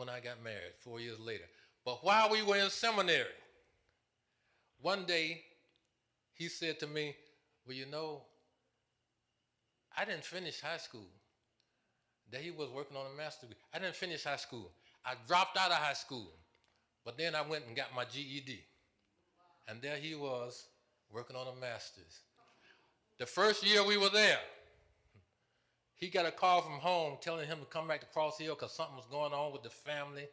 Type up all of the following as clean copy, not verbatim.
when I got married, 4 years later. But while we were in seminary, one day he said to me, well, you know, I didn't finish high school. That he was working on a master's degree. I didn't finish high school. I dropped out of high school. But then I went and got my GED. And there he was working on a master's. The first year we were there, he got a call from home telling him to come back to Cross Hill because something was going on with the family,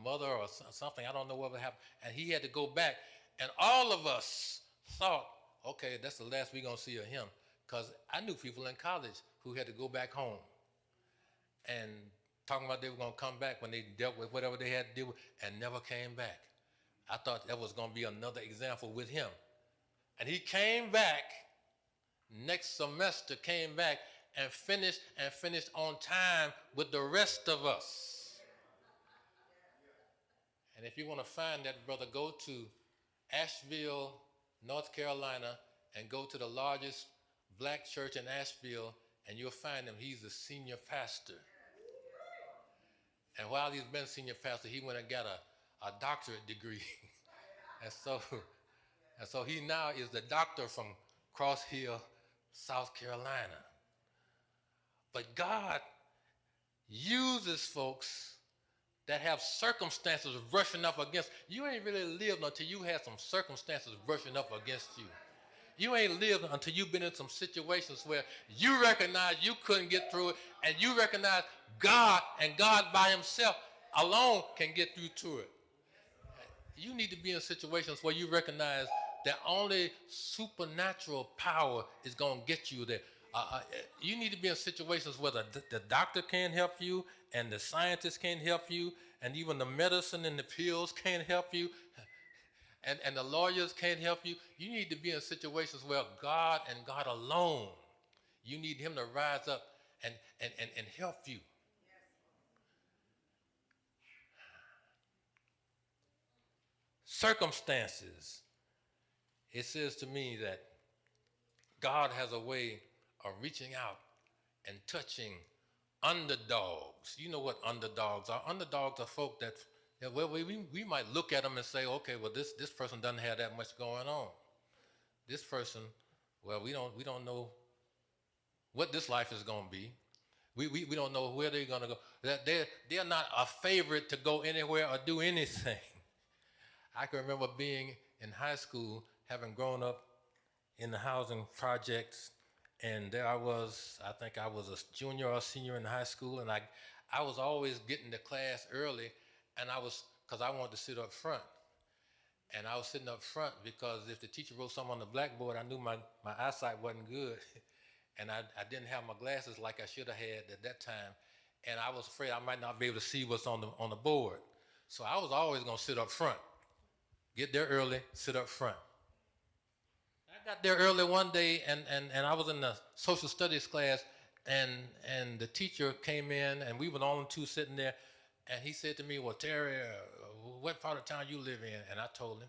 mother or something. I don't know what would happen. And he had to go back. And all of us thought, okay, that's the last we're going to see of him. Because I knew people in college who had to go back home and talking about they were going to come back when they dealt with whatever they had to deal with and never came back. I thought that was going to be another example with him. And he came back, next semester came back and finished on time with the rest of us. And if you want to find that brother, go to Asheville, North Carolina, and go to the largest black church in Asheville, and you'll find him. He's the senior pastor. And while he's been senior pastor, he went and got a doctorate degree. and so he now is the doctor from Cross Hill, South Carolina. But God uses folks that have circumstances brushing up against. You ain't really lived until you had some circumstances brushing up against you. You ain't lived until you've been in some situations where you recognize you couldn't get through it, and you recognize God and God by himself alone can get through to it. You need to be in situations where you recognize that only supernatural power is going to get you there. You need to be in situations where the doctor can't help you, and the scientists can't help you, and even the medicine and the pills can't help you. And the lawyers can't help you. You need to be in situations where God and God alone, you need him to rise up and help you. Circumstances. It says to me that God has a way of reaching out and touching underdogs. You know what underdogs are? Underdogs are folk that well, we might look at them and say, okay, well, this person doesn't have that much going on. This person, well, we don't know what this life is going to be. We don't know where they're going to go. They're not a favorite to go anywhere or do anything. I can remember being in high school, having grown up in the housing projects, and there I was, I think I was a junior or senior in high school, and I was always getting to class early, and because I wanted to sit up front. And I was sitting up front because if the teacher wrote something on the blackboard, I knew my eyesight wasn't good. And I didn't have my glasses like I should have had at that time. And I was afraid I might not be able to see what's on the board. So I was always going to sit up front. Get there early, sit up front. I got there early one day, and I was in the social studies class, and the teacher came in, and we were the only two sitting there. And he said to me, well, Terry, what part of town you live in? And I told him.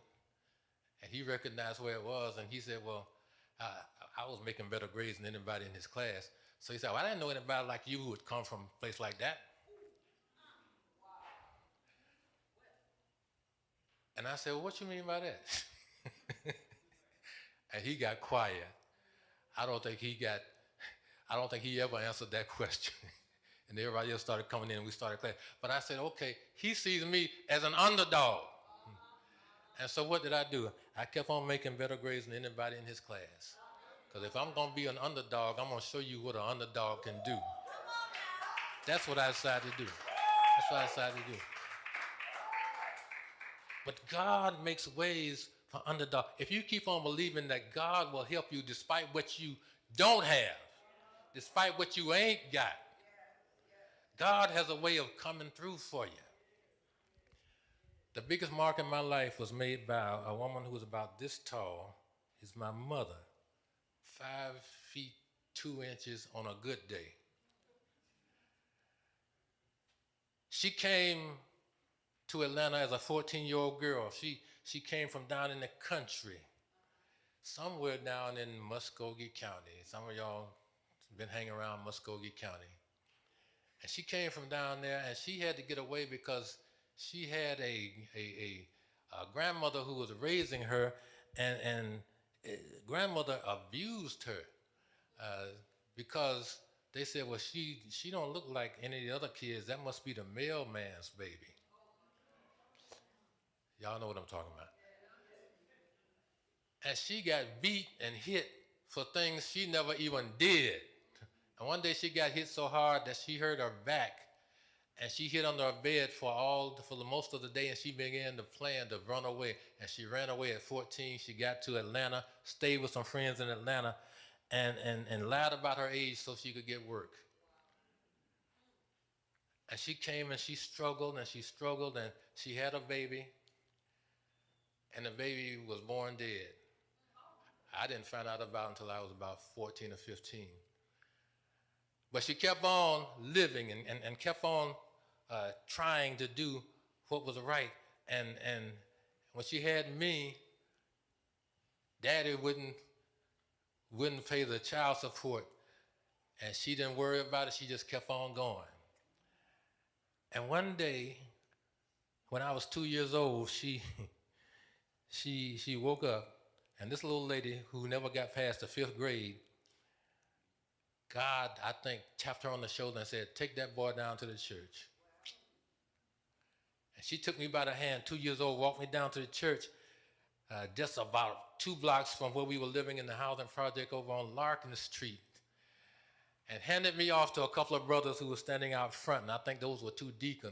And he recognized where it was. And he said, well, I was making better grades than anybody in his class. So he said, well, I didn't know anybody like you who would come from a place like that. And I said, well, what you mean by that? And he got quiet. I don't think he ever answered that question. And everybody else started coming in, and we started class. But I said, okay, he sees me as an underdog. And so what did I do? I kept on making better grades than anybody in his class. Because if I'm going to be an underdog, I'm going to show you what an underdog can do. That's what I decided to do. That's what I decided to do. But God makes ways for underdog. If you keep on believing that God will help you despite what you don't have, despite what you ain't got, God has a way of coming through for you. The biggest mark in my life was made by a woman who was about this tall. Is my mother, 5 feet 2 inches on a good day. She came to Atlanta as a 14-year-old girl. She came from down in the country, somewhere down in Muskogee County. Some of y'all been hanging around Muskogee County. And she came from down there, and she had to get away because she had a grandmother who was raising her, and grandmother abused her uh, because they said, well, she don't look like any of the other kids. That must be the mailman's baby. Y'all know what I'm talking about. And she got beat and hit for things she never even did. And one day she got hit so hard that she hurt her back, and she hid under her bed for the most of the day, and she began to plan to run away. And she ran away at 14. She got to Atlanta, stayed with some friends in Atlanta, and lied about her age so she could get work. And she came and she struggled and she struggled, and she had a baby, and the baby was born dead. I didn't find out about it until I was about 14 or 15. But she kept on living and kept on trying to do what was right. And when she had me, Daddy wouldn't pay the child support, and she didn't worry about it. She just kept on going. And one day, when I was 2 years old, she woke up, and this little lady who never got past the 5th grade, God, I think, tapped her on the shoulder and said, "Take that boy down to the church." And she took me by the hand, 2 years old, walked me down to the church, just about 2 blocks from where we were living in the housing project over on Larkin Street, and handed me off to a couple of brothers who were standing out front, and I think those were 2 deacons.